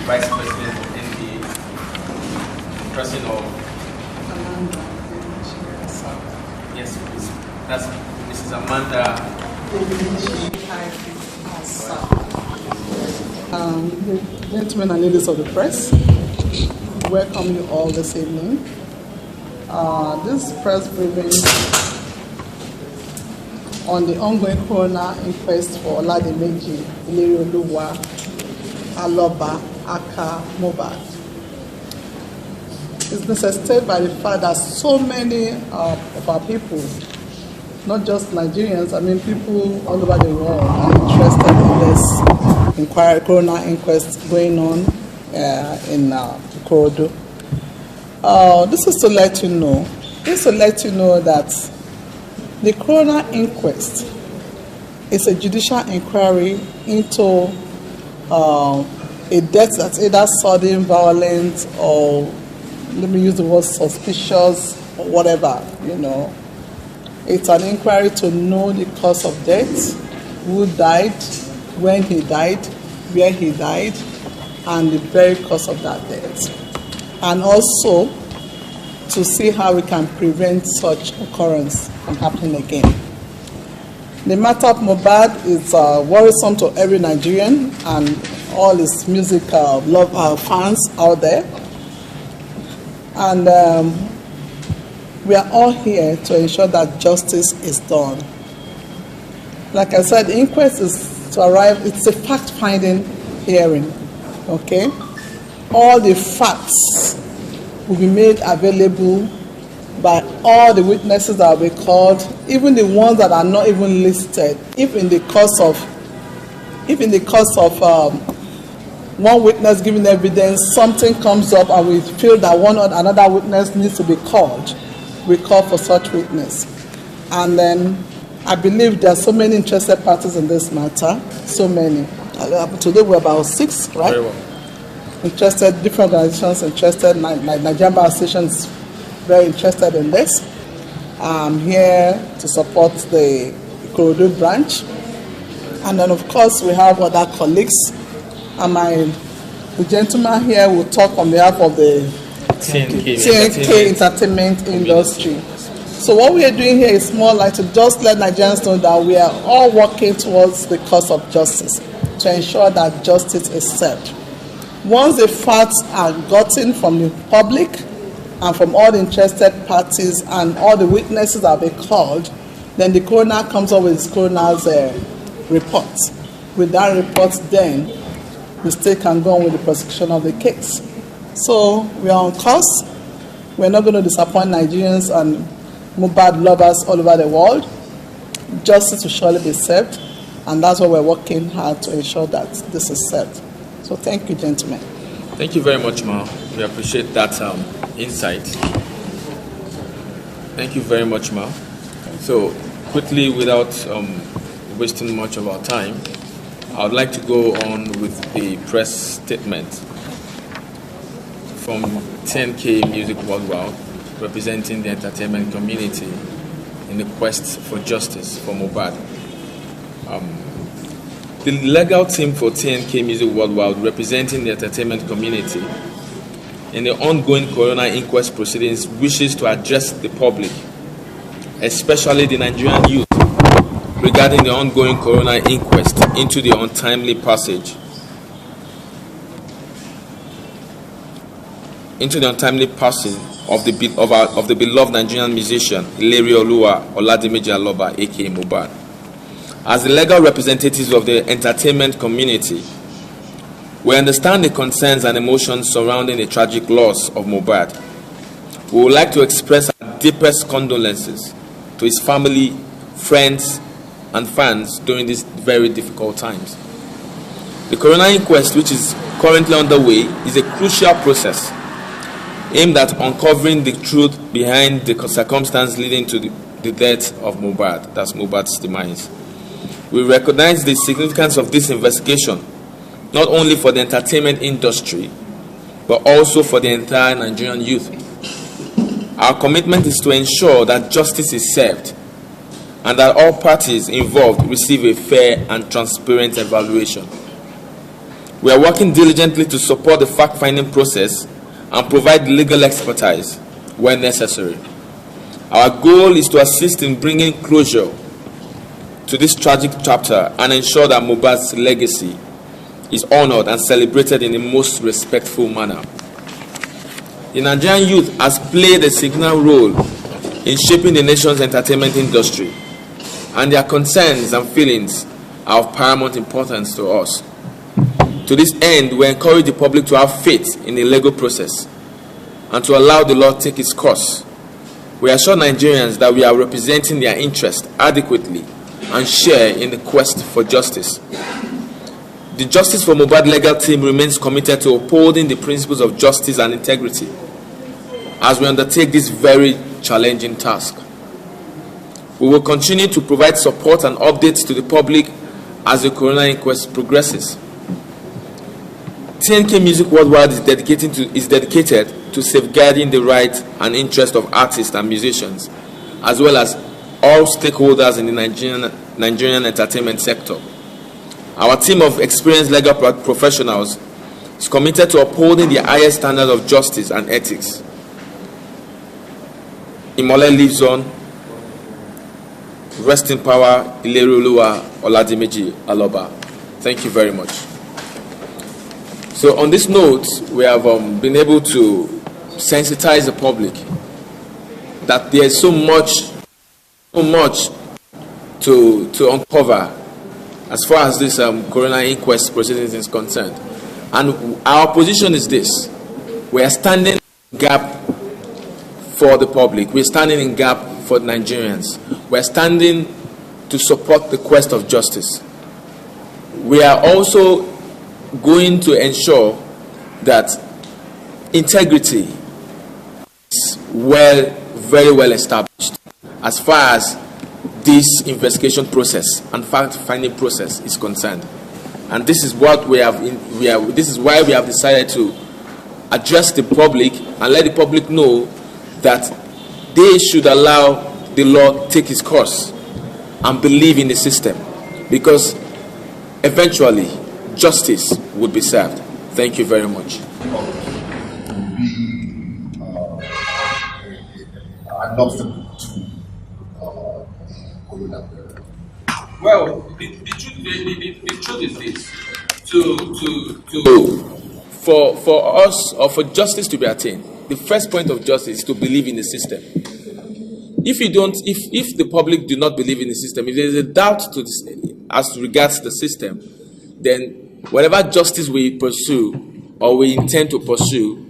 Vice President of NDA, person of yes, please. That's Mrs. Amanda. Gentlemen and ladies of the press, welcome you all this evening. This press briefing on the ongoing coroner inquest for Oladimeji Ilerioluwa Aloba aka Mohbad is necessitated by the fact that so many of our people, not just Nigerians, I mean people all over the world, are interested in this inquiry, coroner inquest going on in Ikorodu. This is to let you know. That the coroner inquest is a judicial inquiry into a death that's either sudden, violent, or let me use the word suspicious, or whatever, you know. It's an inquiry to know the cause of death, who died, when he died, where he died, and the very cause of that death. And also to see how we can prevent such occurrence from happening again. The matter of Mohbad is worrisome to every Nigerian and all his music fans out there. And we are all here to ensure that justice is done. Like I said, the inquest is to arrive, it's a fact-finding hearing, okay? All the facts will be made available by all the witnesses that will be called, even the ones that are not even listed. If in the course of one witness giving evidence, something comes up and we feel that one or another witness needs to be called, we call for such witness. And then I believe there are so many interested parties in this matter, so many. Today we're about 6, right? Very well. Interested, different organizations interested. Nigerian Bar Association is very interested in this. I'm here to support the Ikorodu branch. And then, of course, we have other colleagues. And the gentleman here will talk on behalf of the TNK entertainment industry. So what we are doing here is more like to just let Nigerians know that we are all working towards the cause of justice, to ensure that justice is served. Once the facts are gotten from the public and from all the interested parties and all the witnesses that have been called, then the coroner comes up with his coroner's report. With that report, then the state can go on with the prosecution of the case. So we are on course. We're not going to disappoint Nigerians and Mohbad lovers all over the world. Justice will surely be served, and that's why we're working hard to ensure that this is served. So thank you, gentlemen. Thank you very much, Ma. We appreciate that insight. Thank you very much, Ma. So quickly, without wasting much of our time, I would like to go on with the press statement from 10K Music Worldwide, representing the entertainment community in the quest for justice for Mohbad. The legal team for TNK Music Worldwide, representing the entertainment community in the ongoing coroner inquest proceedings, wishes to address the public, especially the Nigerian youth, regarding the ongoing coroner inquest into the untimely passage of the beloved Nigerian musician Ilerioluwa Oladimeji Aloba aka Mohbad. As the legal representatives of the entertainment community, we understand the concerns and emotions surrounding the tragic loss of Mohbad. We would like to express our deepest condolences to his family, friends, and fans during these very difficult times. The coroner inquest, which is currently underway, is a crucial process aimed at uncovering the truth behind the circumstance leading to the death of Mohbad, that's Mohbad's demise. We recognize the significance of this investigation, not only for the entertainment industry, but also for the entire Nigerian youth. Our commitment is to ensure that justice is served and that all parties involved receive a fair and transparent evaluation. We are working diligently to support the fact-finding process and provide legal expertise where necessary. Our goal is to assist in bringing closure to this tragic chapter and ensure that Mohbad's legacy is honored and celebrated in the most respectful manner. The Nigerian youth has played a signal role in shaping the nation's entertainment industry, and their concerns and feelings are of paramount importance to us. To this end, we encourage the public to have faith in the legal process and to allow the law to take its course. We assure Nigerians that we are representing their interests adequately and share in the quest for justice. The Justice for Mohbad legal team remains committed to upholding the principles of justice and integrity as we undertake this very challenging task. We will continue to provide support and updates to the public as the coroner inquest progresses. TNK Music Worldwide is dedicated to safeguarding the rights and interests of artists and musicians, as well as all stakeholders in the Nigerian entertainment sector. Our team of experienced legal professionals is committed to upholding the highest standard of justice and ethics. Imole lives on. Rest in power, Ilerioluwa Oladimeji Aloba. Thank you very much. So on this note, we have been able to sensitize the public that there is so much to uncover as far as this coroner inquest proceedings is concerned. And our position is this: we are standing in gap for the public. We're standing in gap for Nigerians. We're standing to support the quest of justice. We are also going to ensure that integrity is very well established as far as this investigation process and fact-finding process is concerned. And this is what this is why we have decided to address the public and let the public know that they should allow the law take its course and believe in the system, because eventually justice would be served. Thank you very much. An obstacle to corona? Well, the truth is this: for us, or for justice to be attained, the first point of justice is to believe in the system. If the public do not believe in the system, if there is a doubt to this, as regards the system, then whatever justice we pursue or we intend to pursue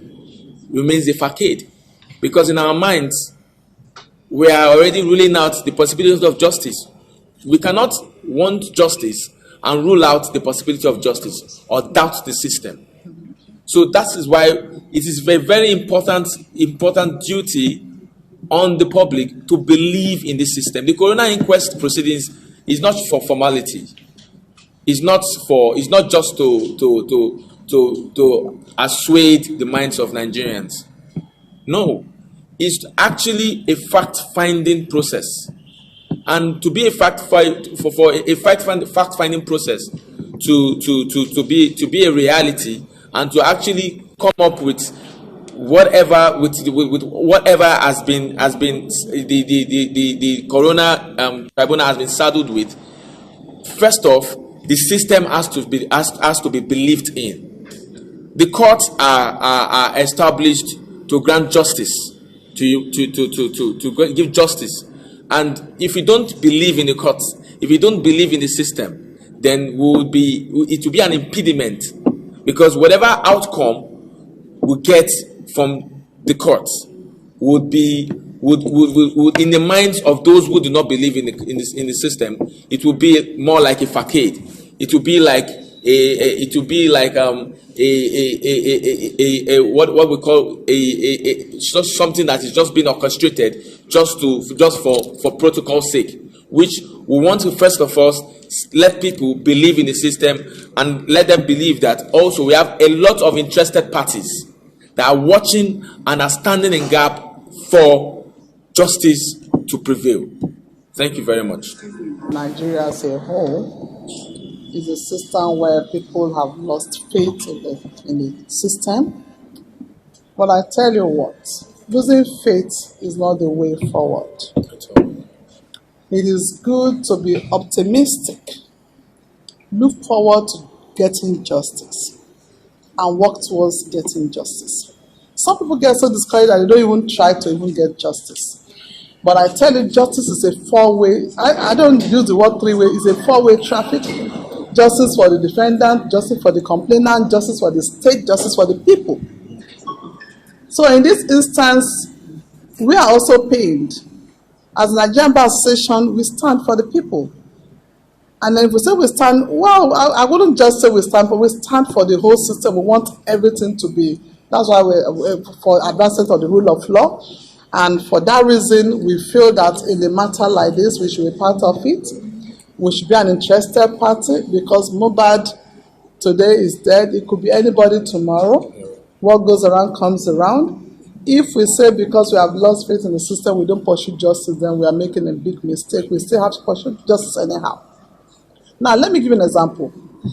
remains a facade, because in our minds we are already ruling out the possibilities of justice. We cannot want justice and rule out the possibility of justice or doubt the system. So that is why it is a very important duty on the public to believe in the system. The coroner inquest proceedings is not for formality. It's not just to assuage the minds of Nigerians. No, it's actually a fact-finding process. And to be a fact-finding process to be a reality, and to actually come up with whatever has been the coroner tribunal has been saddled with. First off, the system has to be believed in. The courts are established to grant justice, to give justice. And if you don't believe in the courts, if you don't believe in the system, then it will be an impediment, because whatever outcome we get from the courts would in the minds of those who do not believe in the system, it will be more like a facade. It will be like what we call just something that is just being orchestrated just for protocol's sake, which we want to first of all let people believe in the system, and let them believe that also we have a lot of interested parties that are watching and are standing in gap for justice to prevail. Thank you very much. Nigeria as a whole, is a system where people have lost faith in the system. But I tell you what, losing faith is not the way forward. It is good to be optimistic, look forward to getting justice, and work towards getting justice. Some people get so discouraged that they don't even try to even get justice. But I tell you, justice is a four-way. I don't use the word three-way. It's a four-way traffic. Justice for the defendant, justice for the complainant, justice for the state, justice for the people. So in this instance, we are also pained. As Nigerian Bar Association, we stand for the people. And then if we say we stand, well, I wouldn't just say we stand, but we stand for the whole system. We want everything to be, that's why we're for advancement of the rule of law. And for that reason, we feel that in a matter like this, we should be part of it. We should be an interested party, because Mohbad today is dead. It could be anybody tomorrow. What goes around comes around. If we say because we have lost faith in the system, we don't pursue justice, then we are making a big mistake. We still have to pursue justice anyhow. Now, let me give you an example.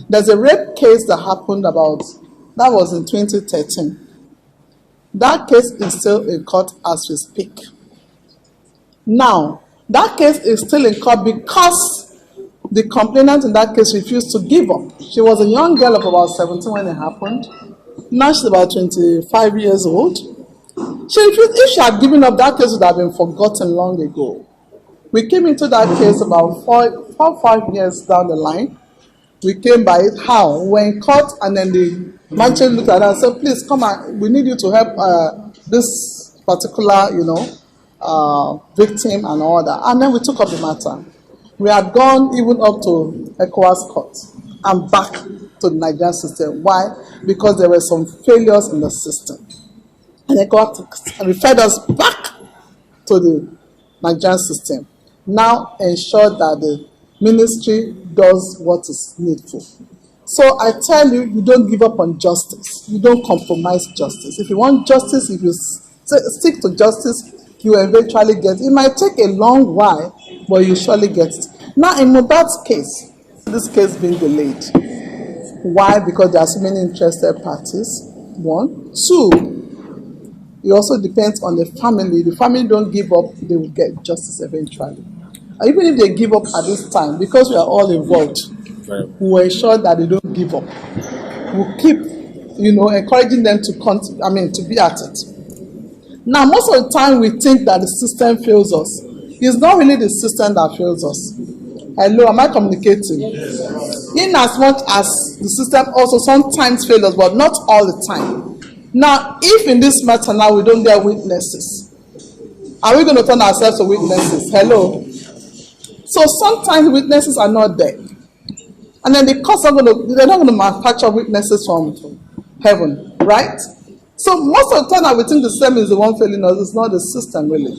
There's a rape case that happened that was in 2013. That case is still in court as we speak. Now, that case is still in court because the complainant in that case refused to give up. She was a young girl of about 17 when it happened. Now she's about 25 years old. She refused. If she had given up, that case would have been forgotten long ago. We came into that case about 5 years down the line. We came by it. How? We were in court, and then the magistrate looked at us and said, please come on, we need you to help this particular, victim and all that. And then we took up the matter. We had gone even up to ECOWAS court and back to the Nigerian system. Why? Because there were some failures in the system. And ECOWAS referred us back to the Nigerian system. Now ensure that the ministry does what is needful. So I tell you, you don't give up on justice. You don't compromise justice. If you want justice, if you stick to justice, you eventually get it. It might take a long while, but you surely get it. Now, in Mohbad's case, this case being delayed. Why? Because there are so many interested parties. One. Two, it also depends on the family. The family don't give up, they will get justice eventually. And even if they give up at this time, because we are all involved, we will ensure that they don't give up. We'll keep, encouraging them to be at it. Now, most of the time we think that the system fails us. It's not really the system that fails us. Hello, am I communicating? Yes. In as much as the system also sometimes fails us, but not all the time. Now, if in this matter now we don't get witnesses, are we going to turn ourselves to witnesses? Hello? So sometimes witnesses are not there. And then the courts they're not going to manufacture witnesses from heaven, right? So most of the time we think the system is the one failing us. It's not the system really.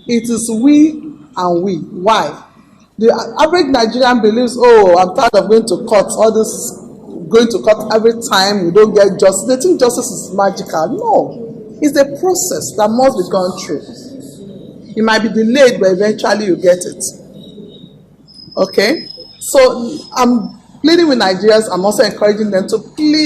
It is we and we. Why? The average Nigerian believes, I'm tired of going to court. All this going to court every time we don't get justice. They think justice is magical. No. It's a process that must be gone through. It might be delayed, but eventually you get it. Okay? So I'm pleading with Nigerians. I'm also encouraging them to please